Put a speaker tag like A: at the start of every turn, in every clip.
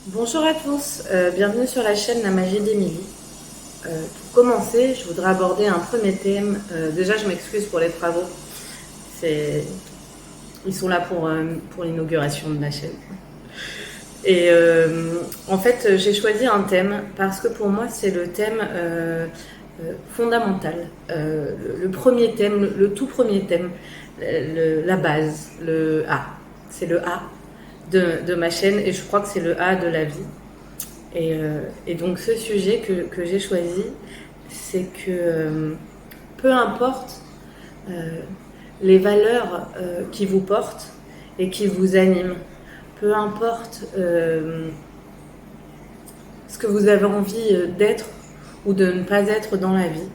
A: Bonjour à tous, bienvenue sur la chaîne La Magie d'Émilie. Pour commencer, je voudrais aborder un premier thème. Déjà, je m'excuse pour les travaux. C'est... Ils sont là pour l'inauguration de la chaîne. Et en fait, j'ai choisi un thème parce que pour moi, c'est le thème fondamental. Le premier thème, le tout premier thème, la base, le A. C'est le A de ma chaîne et je crois que c'est le A de la vie. Et donc ce sujet que j'ai choisi, c'est que peu importe euh, les valeurs qui vous portent et qui vous animent, peu importe ce que vous avez envie d'être ou de ne pas être dans la vie,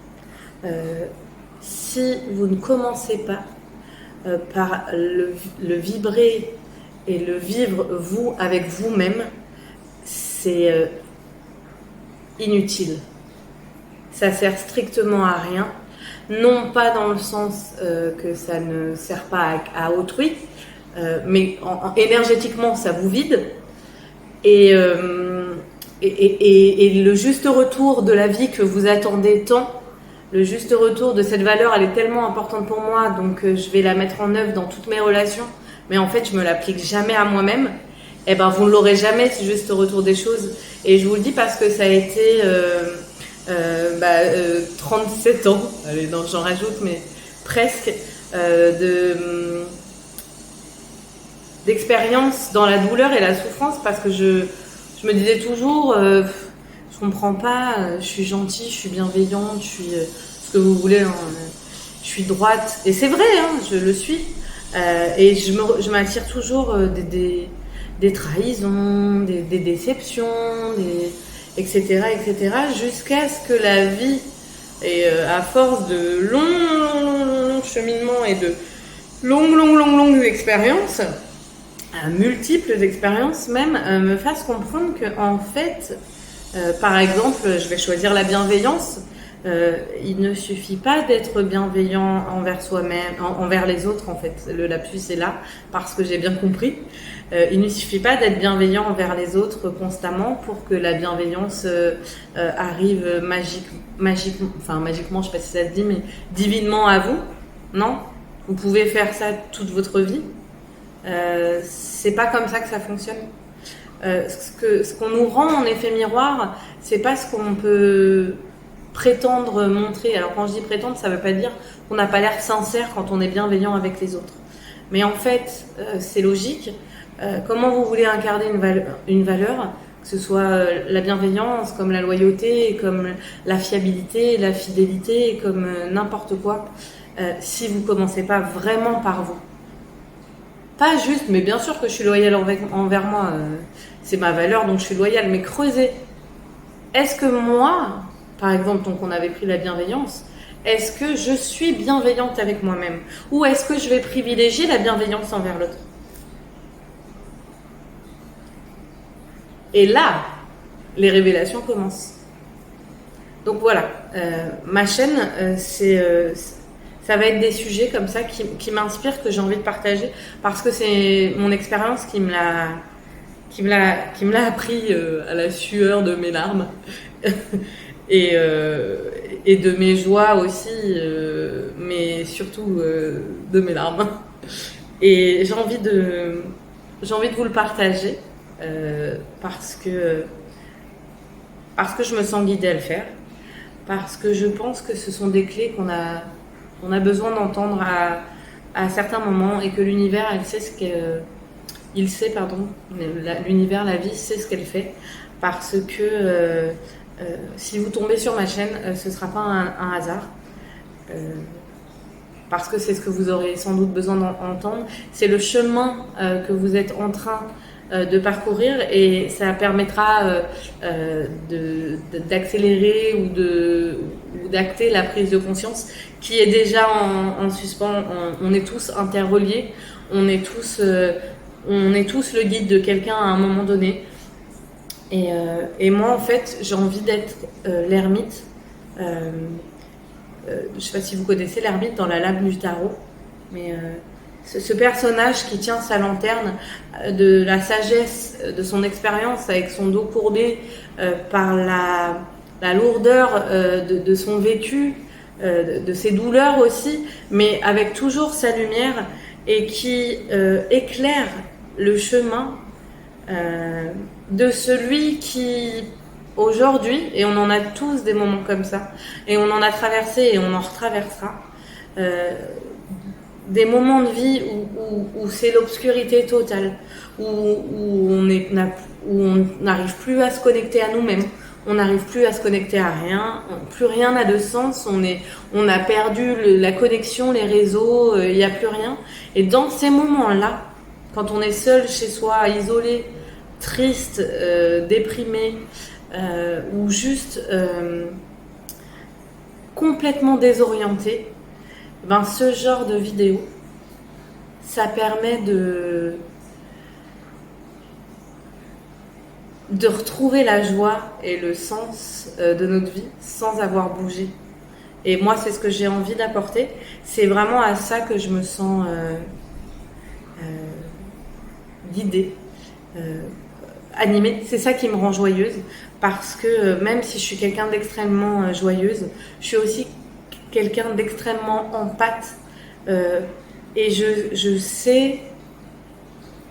A: si vous ne commencez pas par le vibrer et le vivre vous avec vous-même, c'est inutile. Ça sert strictement à rien. Non pas dans le sens que ça ne sert pas à autrui, mais énergétiquement ça vous vide. Et, et le juste retour de la vie que vous attendez tant, le juste retour de cette valeur, elle est tellement importante pour moi, donc je vais la mettre en œuvre dans toutes mes relations, mais en fait je me l'applique jamais à moi-même. Et ben vous ne l'aurez jamais, ce juste retour des choses. Et je vous le dis parce que ça a été 37 ans, allez, non, j'en rajoute, mais presque, d'expérience dans la douleur et la souffrance, parce que je me disais toujours, je comprends pas, je suis gentille, je suis bienveillante, je suis ce que vous voulez, hein, je suis droite, et c'est vrai, hein, je le suis, et je m'attire toujours des trahisons, des déceptions, etc., etc., jusqu'à ce que la vie, et à force de longs cheminements et de longues expériences, multiples expériences même, me fasse comprendre que en fait, par exemple, je vais choisir la bienveillance. Il ne suffit pas d'être bienveillant envers soi-même, envers les autres en fait. Le lapsus est là parce que j'ai bien compris. Il ne suffit pas d'être bienveillant envers les autres constamment pour que la bienveillance arrive magiquement, je sais pas si ça se dit, mais divinement à vous. Non, vous pouvez faire ça toute votre vie. C'est pas comme ça que ça fonctionne. Ce qu'on nous rend en effet miroir, c'est pas ce qu'on peut prétendre montrer. Alors quand je dis prétendre, ça veut pas dire qu'on n'a pas l'air sincère quand on est bienveillant avec les autres. Mais en fait, c'est logique. Comment vous voulez incarner une valeur, que ce soit la bienveillance, comme la loyauté, comme la fiabilité, la fidélité, comme n'importe quoi, si vous commencez pas vraiment par vous. Pas juste, mais bien sûr que je suis loyale envers moi, c'est ma valeur, donc je suis loyale, mais creusez. Est-ce que moi, par exemple, donc on avait pris la bienveillance, est-ce que je suis bienveillante avec moi-même? Ou est-ce que je vais privilégier la bienveillance envers l'autre? Et là, les révélations commencent. Donc voilà, ma chaîne, ça va être des sujets comme ça qui m'inspirent, que j'ai envie de partager, parce que c'est mon expérience qui me l'a appris à la sueur de mes larmes et de mes joies aussi, mais surtout de mes larmes. Et j'ai envie de vous le partager parce que je me sens guidée à le faire, parce que je pense que ce sont des clés qu'on a besoin d'entendre à certains moments, et que l'univers, il sait, pardon, l'univers, la vie sait ce qu'elle fait, parce que si vous tombez sur ma chaîne, ce ne sera pas un hasard. Parce que c'est ce que vous aurez sans doute besoin d'entendre. C'est le chemin que vous êtes en train de parcourir, et ça permettra d'accélérer ou d'acter la prise de conscience qui est déjà en suspens. On est tous interreliés, on est tous le guide de quelqu'un à un moment donné. Et moi, en fait, j'ai envie d'être l'ermite. Je ne sais pas si vous connaissez l'ermite dans la lame du tarot, mais ce personnage qui tient sa lanterne, de la sagesse, de son expérience, avec son dos courbé par la lourdeur de son vécu, de ses douleurs aussi, mais avec toujours sa lumière et qui éclaire le chemin de celui qui aujourd'hui, et on en a tous des moments comme ça, et on en a traversé et on en retraversera, des moments de vie où c'est l'obscurité totale, où on n'arrive plus à se connecter à nous-mêmes, on n'arrive plus à se connecter à rien, plus rien n'a de sens, on a perdu la connexion, les réseaux, il n'y a plus rien. Et dans ces moments-là, quand on est seul chez soi, isolé, triste, déprimé, ou juste complètement désorienté, ben ce genre de vidéo, ça permet de retrouver la joie et le sens de notre vie sans avoir bougé. Et moi, c'est ce que j'ai envie d'apporter. C'est vraiment à ça que je me sens guidée, animée. C'est ça qui me rend joyeuse, parce que même si je suis quelqu'un d'extrêmement joyeuse, je suis aussi quelqu'un d'extrêmement empathe, et je sais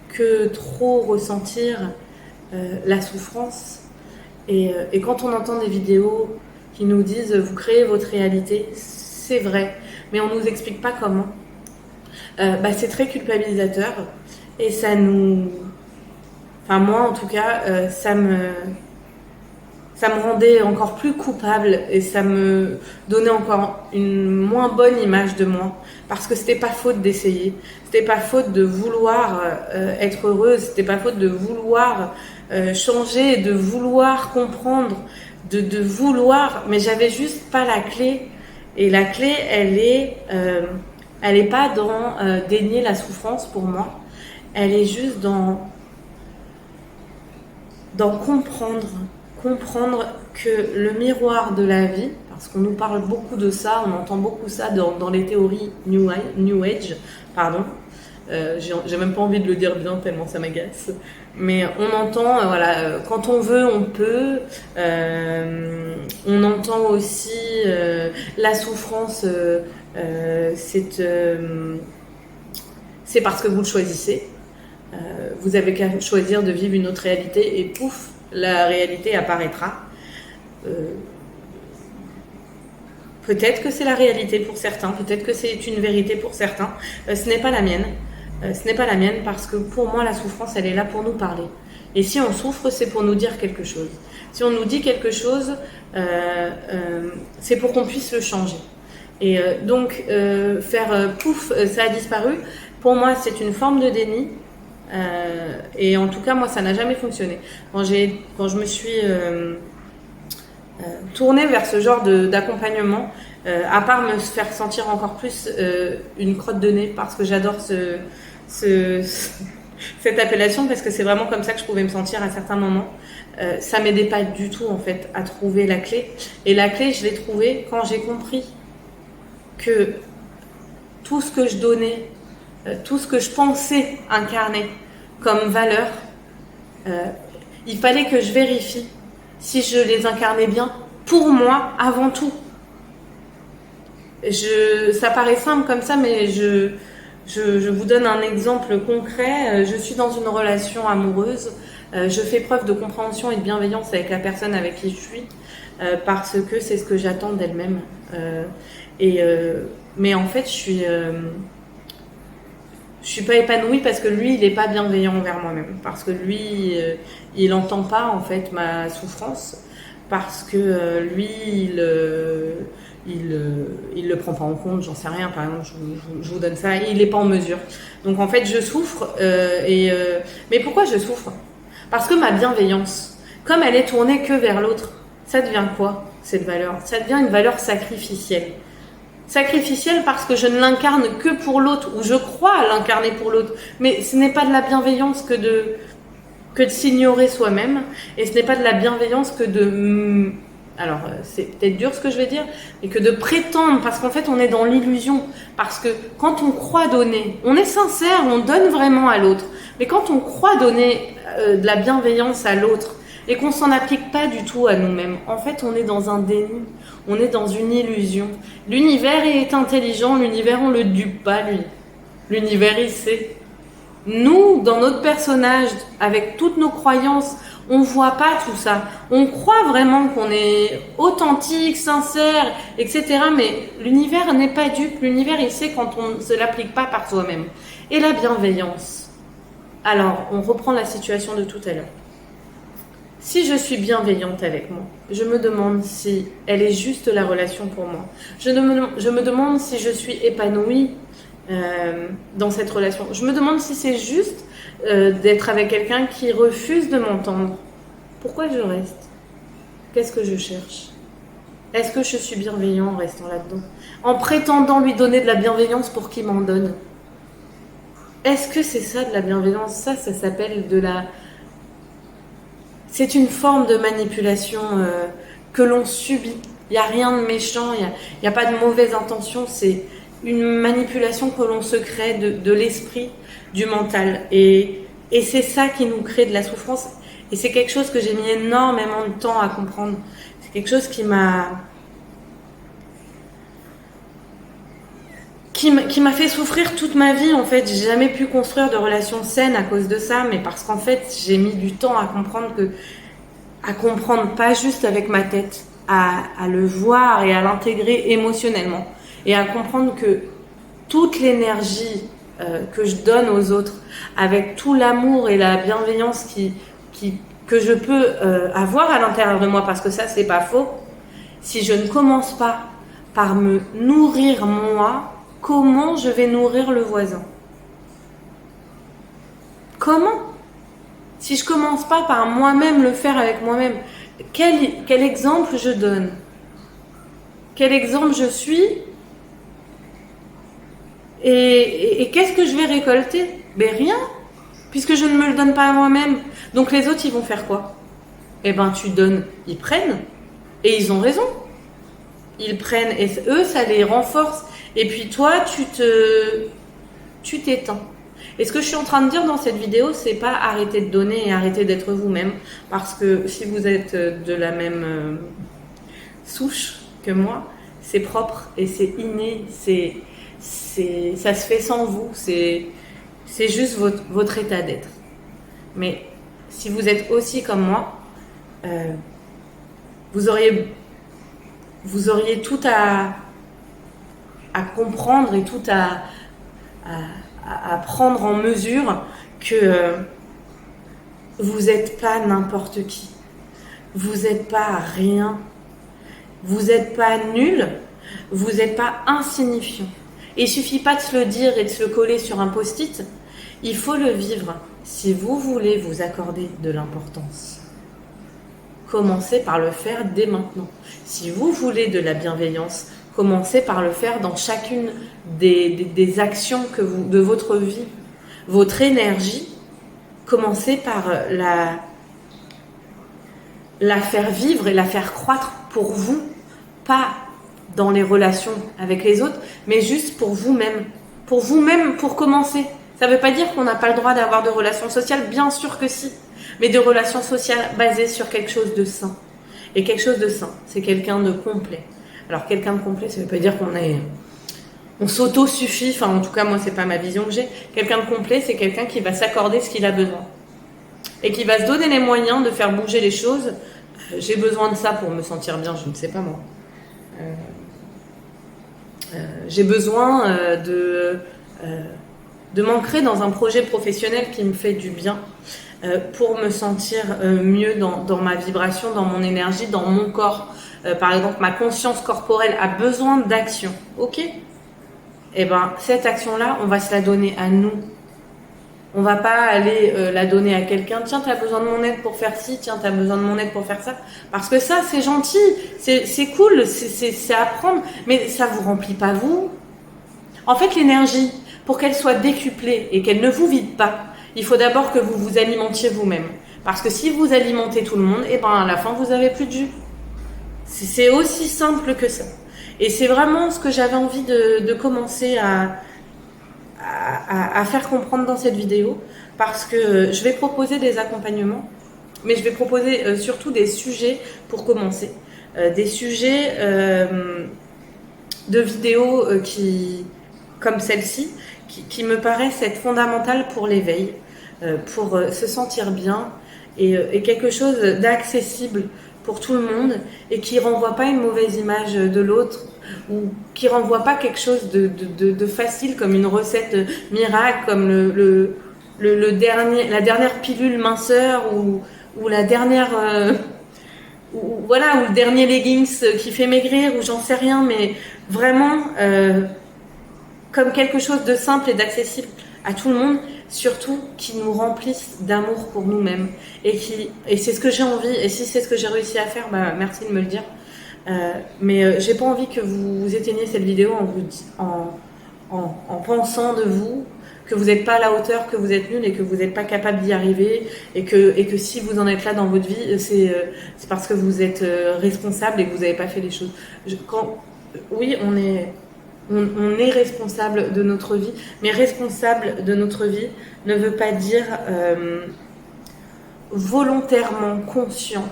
A: que trop ressentir la souffrance, et quand on entend des vidéos qui nous disent vous créez votre réalité, c'est vrai, mais on nous explique pas comment, c'est très culpabilisateur, et ça nous, enfin moi en tout cas, ça me rendait encore plus coupable, et ça me donnait encore une moins bonne image de moi, parce que c'était pas faute d'essayer, c'était pas faute de vouloir être heureuse, c'était pas faute de vouloir changer, de vouloir comprendre, de vouloir, mais j'avais juste pas la clé. Et la clé, elle est pas dans dénier la souffrance pour moi, elle est juste dans comprendre que le miroir de la vie, parce qu'on nous parle beaucoup de ça, on entend beaucoup ça dans les théories New Age, pardon, j'ai même pas envie de le dire bien tellement ça m'agace, mais on entend, quand on veut, on peut, on entend aussi la souffrance, c'est parce que vous le choisissez, vous avez qu'à choisir de vivre une autre réalité et pouf, la réalité apparaîtra. Peut-être que c'est la réalité pour certains, peut-être que c'est une vérité pour certains. Ce n'est pas la mienne. Ce n'est pas la mienne, parce que pour moi, la souffrance, elle est là pour nous parler. Et si on souffre, c'est pour nous dire quelque chose. Si on nous dit quelque chose, c'est pour qu'on puisse le changer. Et donc, faire pouf, ça a disparu, pour moi, c'est une forme de déni. Et en tout cas, moi, ça n'a jamais fonctionné. Quand je me suis tournée vers ce genre d'accompagnement, à part me faire sentir encore plus une crotte de nez, parce que j'adore cette appellation, parce que c'est vraiment comme ça que je pouvais me sentir à certains moments, ça m'aidait pas du tout en fait à trouver la clé. Et la clé, je l'ai trouvée quand j'ai compris que tout ce que je donnais, tout ce que je pensais incarner comme valeur, il fallait que je vérifie si je les incarnais bien pour moi avant tout. Ça paraît simple comme ça, mais je vous donne un exemple concret. Je suis dans une relation amoureuse, je fais preuve de compréhension et de bienveillance avec la personne avec qui je suis, parce que c'est ce que j'attends d'elle-même. Mais en fait, je suis pas épanouie parce que lui, il est pas bienveillant envers moi-même, parce que lui, il entend pas en fait ma souffrance, parce que lui, il le prend pas en compte, j'en sais rien, par exemple, je vous donne ça, il est pas en mesure. Donc en fait, je souffre, mais pourquoi je souffre? Parce que ma bienveillance, comme elle est tournée que vers l'autre, ça devient quoi, cette valeur? Ça devient une valeur sacrificielle. Sacrificielle parce que je ne l'incarne que pour l'autre, ou je crois à l'incarner pour l'autre. Mais ce n'est pas de la bienveillance que de s'ignorer soi-même, et ce n'est pas de la bienveillance que de alors c'est peut-être dur ce que je vais dire, mais que de prétendre, parce qu'en fait on est dans l'illusion, parce que quand on croit donner, on est sincère, on donne vraiment à l'autre, mais quand on croit donner de la bienveillance à l'autre, et qu'on s'en applique pas du tout à nous-mêmes, en fait on est dans un déni, on est dans une illusion. L'univers est intelligent, l'univers on le dupe pas lui, l'univers il sait. Nous, dans notre personnage, avec toutes nos croyances, on voit pas tout ça. On croit vraiment qu'on est authentique, sincère, etc. Mais l'univers n'est pas dupe. L'univers, il sait quand on ne se l'applique pas par soi-même. Et la bienveillance. Alors, on reprend la situation de tout à l'heure. Si je suis bienveillante avec moi, je me demande si elle est juste la relation pour moi. Je me demande si je suis épanouie dans cette relation. Je me demande si c'est juste d'être avec quelqu'un qui refuse de m'entendre. Pourquoi je reste? Qu'est-ce que je cherche? Est-ce que je suis bienveillant en restant là-dedans? En prétendant lui donner de la bienveillance pour qu'il m'en donne. Est-ce que c'est ça de la bienveillance? Ça s'appelle de la... C'est une forme de manipulation que l'on subit. Il n'y a rien de méchant, il n'y a pas de mauvaise intention, c'est une manipulation que l'on se crée de l'esprit, du mental. Et c'est ça qui nous crée de la souffrance. Et c'est quelque chose que j'ai mis énormément de temps à comprendre. C'est quelque chose qui m'a fait souffrir toute ma vie. En fait, j'ai jamais pu construire de relations saines à cause de ça, mais parce qu'en fait, j'ai mis du temps à comprendre pas juste avec ma tête, à le voir et à l'intégrer émotionnellement. Et à comprendre que toute l'énergie que je donne aux autres, avec tout l'amour et la bienveillance que je peux avoir à l'intérieur de moi, parce que ça, c'est pas faux, si je ne commence pas par me nourrir moi, comment je vais nourrir le voisin? Comment? Si je commence pas par moi-même le faire avec moi-même, quel exemple je donne? Quel exemple je suis? Et qu'est-ce que je vais récolter? Ben rien, puisque je ne me le donne pas à moi-même. Donc les autres, ils vont faire quoi? Eh ben tu donnes, ils prennent, et ils ont raison. Ils prennent, et eux, ça les renforce. Et puis toi, tu t'éteins. Et ce que je suis en train de dire dans cette vidéo, c'est pas arrêter de donner et arrêter d'être vous-même, parce que si vous êtes de la même souche que moi, c'est propre et c'est inné, ça se fait sans vous, c'est juste votre état d'être. Mais si vous êtes aussi comme moi, vous auriez tout à comprendre et tout à prendre en mesure que vous n'êtes pas n'importe qui, vous n'êtes pas rien, vous n'êtes pas nul, vous n'êtes pas insignifiant. Et il suffit pas de se le dire et de se le coller sur un post-it, il faut le vivre si vous voulez vous accorder de l'importance. Commencez par le faire dès maintenant. Si vous voulez de la bienveillance, commencez par le faire dans chacune des actions de votre vie. Votre énergie, commencez par la faire vivre et la faire croître pour vous, pas dans les relations avec les autres, mais juste pour vous-même. Pour vous-même, pour commencer. Ça ne veut pas dire qu'on n'a pas le droit d'avoir de relations sociales, bien sûr que si. Mais des relations sociales basées sur quelque chose de sain. Et quelque chose de sain, c'est quelqu'un de complet. Alors quelqu'un de complet, ça ne veut pas dire on s'auto-suffit, enfin en tout cas moi c'est pas ma vision que j'ai. Quelqu'un de complet, c'est quelqu'un qui va s'accorder ce qu'il a besoin. Et qui va se donner les moyens de faire bouger les choses. J'ai besoin de ça pour me sentir bien, je ne sais pas moi. J'ai besoin de m'ancrer dans un projet professionnel qui me fait du bien pour me sentir mieux dans ma vibration, dans mon énergie, dans mon corps. Par exemple, ma conscience corporelle a besoin d'action. Ok? Eh ben, cette action-là, on va se la donner à nous. On va pas aller la donner à quelqu'un. Tiens, t'as besoin de mon aide pour faire ci. Tiens, t'as besoin de mon aide pour faire ça. Parce que ça, c'est gentil, c'est cool, c'est à prendre, mais ça vous remplit pas vous. En fait, l'énergie, pour qu'elle soit décuplée et qu'elle ne vous vide pas, il faut d'abord que vous vous alimentiez vous-même. Parce que si vous alimentez tout le monde, eh ben à la fin, vous avez plus de jus. C'est aussi simple que ça. Et c'est vraiment ce que j'avais envie de commencer à faire comprendre dans cette vidéo, parce que je vais proposer des accompagnements, mais je vais proposer surtout des sujets pour commencer. Des sujets de vidéos comme celle-ci, qui me paraissent être fondamentales pour l'éveil, pour se sentir bien, et quelque chose d'accessible pour tout le monde, et qui renvoie pas une mauvaise image de l'autre, ou qui renvoie pas quelque chose de facile, comme une recette miracle, comme la dernière pilule minceur, ou la dernière ou le dernier leggings qui fait maigrir, ou j'en sais rien, mais vraiment comme quelque chose de simple et d'accessible à tout le monde, surtout qui nous remplisse d'amour pour nous-mêmes, et c'est ce que j'ai envie. Et si c'est ce que j'ai réussi à faire, bah merci de me le dire. Mais j'ai pas envie que vous éteigniez cette vidéo en pensant de vous que vous n'êtes pas à la hauteur, que vous êtes nul, et que vous n'êtes pas capable d'y arriver, et que si vous en êtes là dans votre vie, c'est parce que vous êtes responsable et que vous n'avez pas fait les choses. Oui, on est responsable de notre vie, mais responsable de notre vie ne veut pas dire volontairement conscient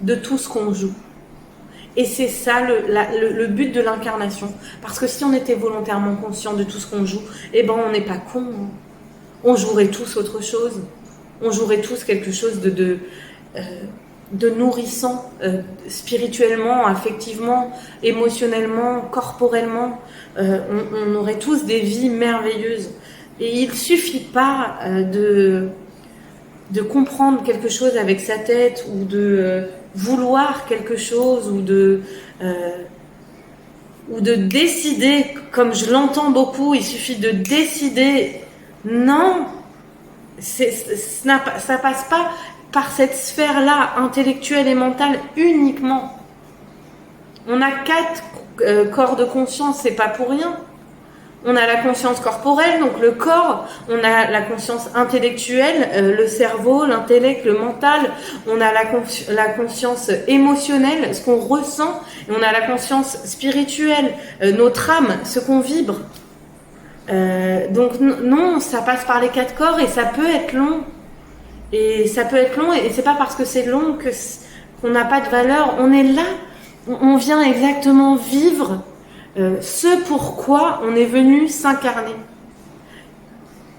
A: de tout ce qu'on joue. Et c'est ça le but de l'incarnation. Parce que si on était volontairement conscient de tout ce qu'on joue, eh ben on n'est pas con. Hein. On jouerait tous autre chose. On jouerait tous quelque chose de nourrissant, spirituellement, affectivement, émotionnellement, corporellement. On aurait tous des vies merveilleuses. Et il suffit pas de comprendre quelque chose avec sa tête, ou de vouloir quelque chose, ou de décider, comme je l'entends beaucoup. Il suffit de décider. Non, ça passe pas par cette sphère-là, intellectuelle et mentale uniquement. On a 4 corps de conscience, c'est pas pour rien. On a la conscience corporelle, donc le corps. On a la conscience intellectuelle, le cerveau, l'intellect, le mental. On a la conscience émotionnelle, ce qu'on ressent. Et on a la conscience spirituelle, notre âme, ce qu'on vibre. Donc non, ça passe par les 4 corps, et ça peut être long. Et ça peut être long, et c'est pas parce que c'est long qu'on n'a pas de valeur. On est là, on vient exactement vivre ce pourquoi on est venu s'incarner.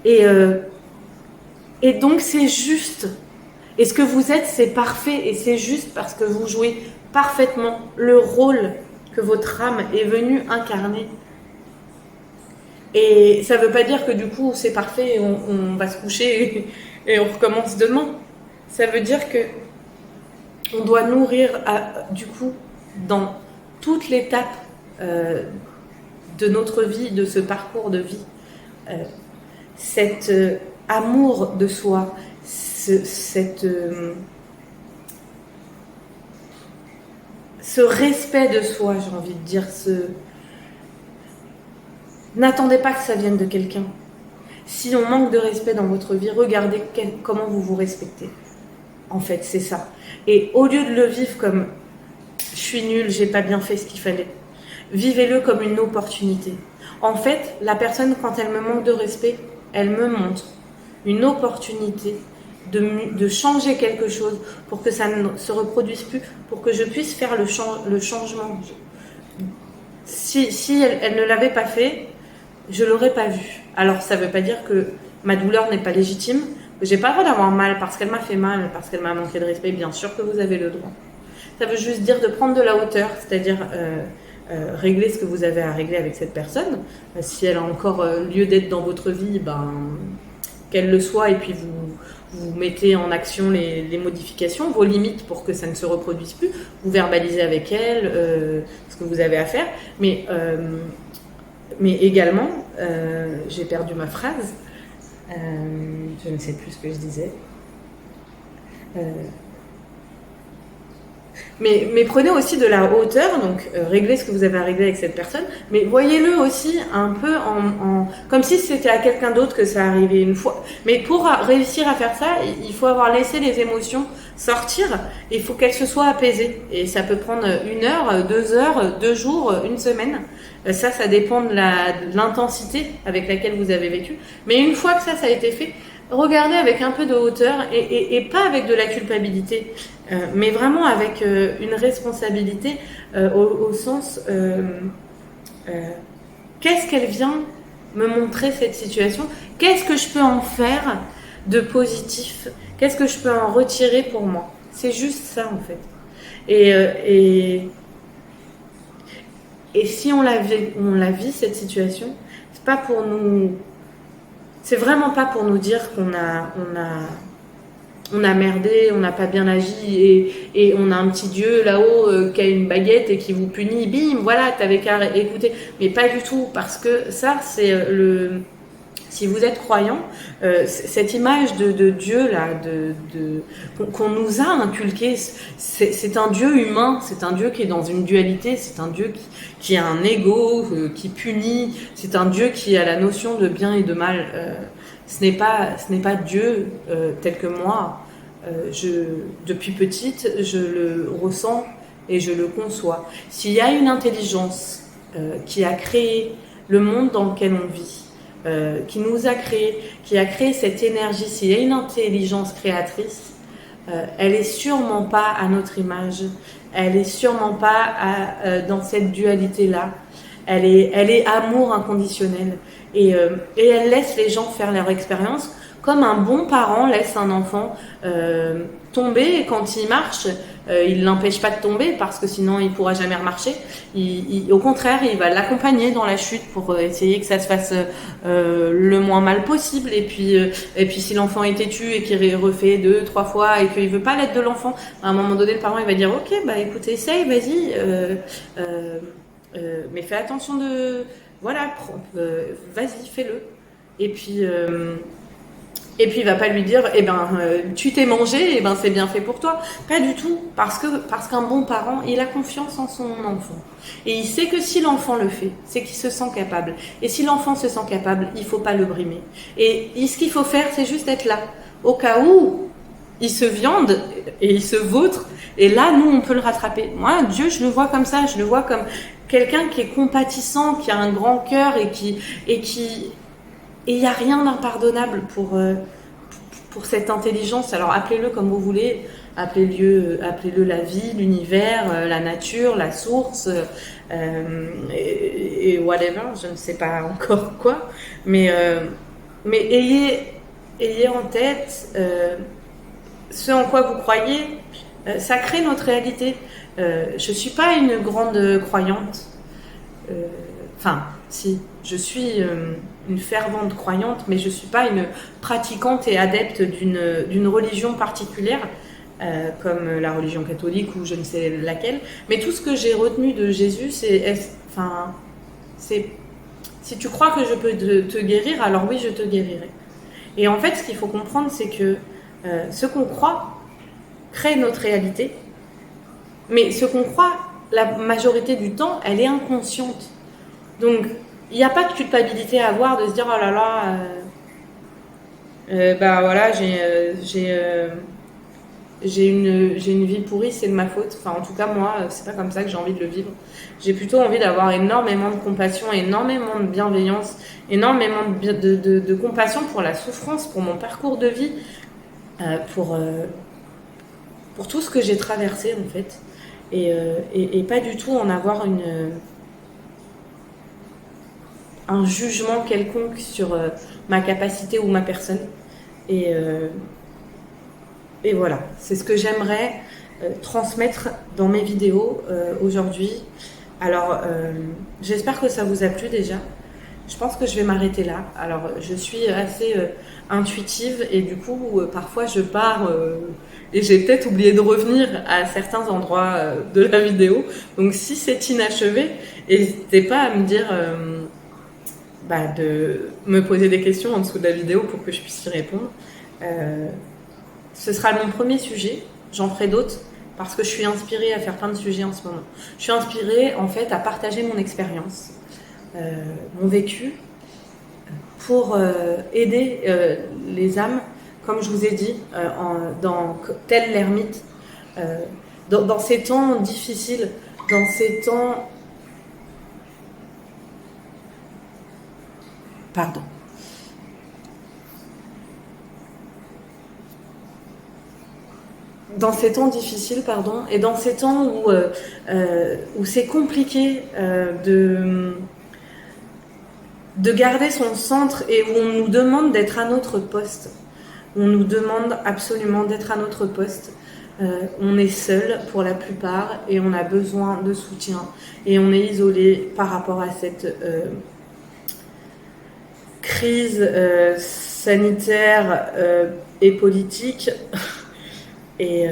A: Et donc c'est juste. Et ce que vous êtes, c'est parfait, et c'est juste parce que vous jouez parfaitement le rôle que votre âme est venue incarner. Et ça veut pas dire que du coup c'est parfait et on va se coucher et on recommence demain. Ça veut dire que on doit nourrir du coup dans toute l'étape de notre vie, de ce parcours de vie, cet amour de soi, ce respect de soi, j'ai envie de dire. N'attendez pas que ça vienne de quelqu'un. Si on manque de respect dans votre vie, regardez comment vous vous respectez. En fait, c'est ça. Et au lieu de le vivre comme « je suis nulle, j'ai pas bien fait ce qu'il fallait », vivez-le comme une opportunité. En fait, la personne, quand elle me manque de respect, elle me montre une opportunité de changer quelque chose pour que ça ne se reproduise plus, pour que je puisse faire le changement. Si elle ne l'avait pas fait, je l'aurais pas vu. Alors ça veut pas dire que ma douleur n'est pas légitime, que j'ai pas le droit d'avoir mal parce qu'elle m'a fait mal, parce qu'elle m'a manqué de respect. Bien sûr que vous avez le droit. Ça veut juste dire de prendre de la hauteur, c'est-à-dire régler ce que vous avez à régler avec cette personne. Si elle a encore lieu d'être dans votre vie, qu'elle le soit, et puis vous mettez en action les modifications, vos limites, pour que ça ne se reproduise plus. Vous verbalisez avec elle ce que vous avez à faire. Mais également, j'ai perdu ma phrase, je ne sais plus ce que je disais. Mais prenez aussi de la hauteur, donc réglez ce que vous avez à régler avec cette personne, mais voyez-le aussi un peu comme si c'était à quelqu'un d'autre que ça arrivait une fois. Mais pour réussir à faire ça, il faut avoir laissé les émotions sortir, et il faut qu'elles se soient apaisées. Et ça peut prendre 1 heure, 2 heures, 2 jours, une semaine. Ça dépend de l'intensité avec laquelle vous avez vécu. Mais une fois que ça a été fait, regardez avec un peu de hauteur et pas avec de la culpabilité, mais vraiment avec une responsabilité au sens qu'est-ce qu'elle vient me montrer cette situation, qu'est-ce que je peux en faire de positif, qu'est-ce que je peux en retirer pour moi. C'est juste ça en fait. Et si on la vit cette situation, c'est pas pour nous, c'est vraiment pas pour nous dire qu'on a merdé, on n'a pas bien agi et on a un petit dieu là-haut qui a une baguette et qui vous punit, bim, voilà, t'avais qu'à écouter. Mais pas du tout, parce que ça, c'est si vous êtes croyant, cette image de Dieu là, qu'on nous a inculqué, c'est un Dieu humain, c'est un Dieu qui est dans une dualité, c'est un Dieu qui a un ego, qui punit, c'est un Dieu qui a la notion de bien et de mal. Ce n'est pas Dieu tel que moi. Depuis petite, je le ressens et je le conçois. S'il y a une intelligence qui a créé le monde dans lequel on vit, qui nous a créé, qui a créé cette énergie, s'il y a une intelligence créatrice, elle est sûrement pas à notre image, elle est sûrement pas dans cette dualité-là. Elle est amour inconditionnel et elle laisse les gens faire leur expérience comme un bon parent laisse un enfant tomber, et quand il marche, il l'empêche pas de tomber parce que sinon il pourra jamais remarcher. Au contraire, il va l'accompagner dans la chute pour essayer que ça se fasse le moins mal possible. Et puis si l'enfant est têtu et qu'il refait 2-3 fois et qu'il veut pas l'aide de l'enfant, à un moment donné le parent il va dire ok, bah écoute, essaye, vas-y, mais fais attention voilà, vas-y, fais-le. Et puis il va pas lui dire tu t'es mangé, c'est bien fait pour toi. Pas du tout, parce qu'un bon parent, il a confiance en son enfant. Et il sait que si l'enfant le fait, c'est qu'il se sent capable. Et si l'enfant se sent capable, il faut pas le brimer. Et ce qu'il faut faire, c'est juste être là. Au cas où il se viande et il se vautre, et là, nous, on peut le rattraper. Moi, Dieu, je le vois comme ça, je le vois comme quelqu'un qui est compatissant, qui a un grand cœur et il n'y a rien d'impardonnable pour cette intelligence. Alors appelez-le comme vous voulez, appelez-le la vie, l'univers, la nature, la source, et whatever, je ne sais pas encore quoi. Mais ayez en tête ce en quoi vous croyez, ça crée notre réalité. Je ne suis pas une grande croyante. Si, je suis une fervente croyante, mais je ne suis pas une pratiquante et adepte d'une religion particulière, comme la religion catholique ou je ne sais laquelle. Mais tout ce que j'ai retenu de Jésus, c'est si tu crois que je peux te guérir, alors oui, je te guérirai. Et en fait, ce qu'il faut comprendre, c'est que ce qu'on croit crée notre réalité, mais ce qu'on croit, la majorité du temps, elle est inconsciente. Donc, il n'y a pas de culpabilité à avoir de se dire oh là là, voilà, j'ai une vie pourrie, c'est de ma faute. Enfin, en tout cas, moi, c'est pas comme ça que j'ai envie de le vivre. J'ai plutôt envie d'avoir énormément de compassion, énormément de bienveillance, énormément de compassion pour la souffrance, pour mon parcours de vie, pour tout ce que j'ai traversé en fait, et pas du tout en avoir un jugement quelconque sur ma capacité ou ma personne. Et voilà, c'est ce que j'aimerais transmettre dans mes vidéos aujourd'hui. Alors, j'espère que ça vous a plu déjà. Je pense que je vais m'arrêter là. Alors, je suis assez intuitive et du coup, parfois je pars et j'ai peut-être oublié de revenir à certains endroits de la vidéo. Donc, si c'est inachevé, n'hésitez pas à me dire... de me poser des questions en dessous de la vidéo pour que je puisse y répondre. Ce sera mon premier sujet, j'en ferai d'autres, mais là je pense que parce que je suis inspirée à faire plein de sujets en ce moment. Je suis inspirée en fait à partager mon expérience, mon vécu, pour aider les âmes, comme je vous ai dit, tel l'ermite, dans ces temps difficiles, dans ces temps... Pardon. Dans ces temps difficiles, pardon, et dans ces temps où c'est compliqué de garder son centre et où on nous demande d'être à notre poste. On nous demande absolument d'être à notre poste. On est seul pour la plupart et on a besoin de soutien. Et on est isolé par rapport à cette crise sanitaire et politique. Et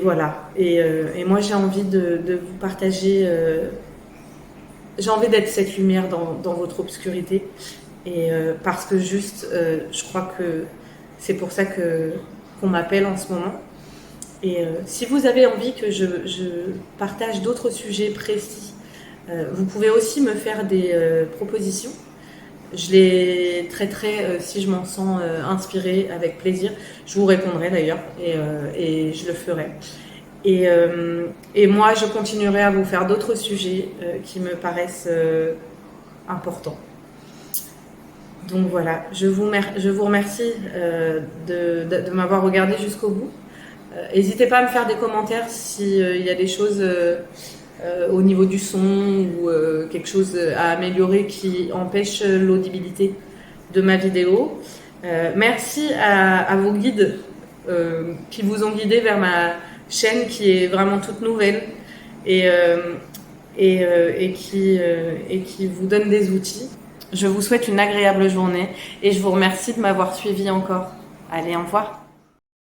A: voilà. Et moi, j'ai envie de vous partager... j'ai envie d'être cette lumière dans votre obscurité. Et parce que juste, je crois que c'est pour ça qu'on m'appelle en ce moment. Et si vous avez envie que je partage d'autres sujets précis, vous pouvez aussi me faire des propositions. Je les traiterai si je m'en sens inspirée, avec plaisir. Je vous répondrai d'ailleurs et je le ferai. Et moi, je continuerai à vous faire d'autres sujets qui me paraissent importants. Donc voilà, je vous remercie de m'avoir regardé jusqu'au bout. N'hésitez pas à me faire des commentaires s'il y a des choses au niveau du son ou quelque chose à améliorer qui empêche l'audibilité de ma vidéo. Merci à vos guides qui vous ont guidé vers ma chaîne qui est vraiment toute nouvelle et qui vous donne des outils. Je vous souhaite une agréable journée et je vous remercie de m'avoir suivi encore. Allez, au revoir.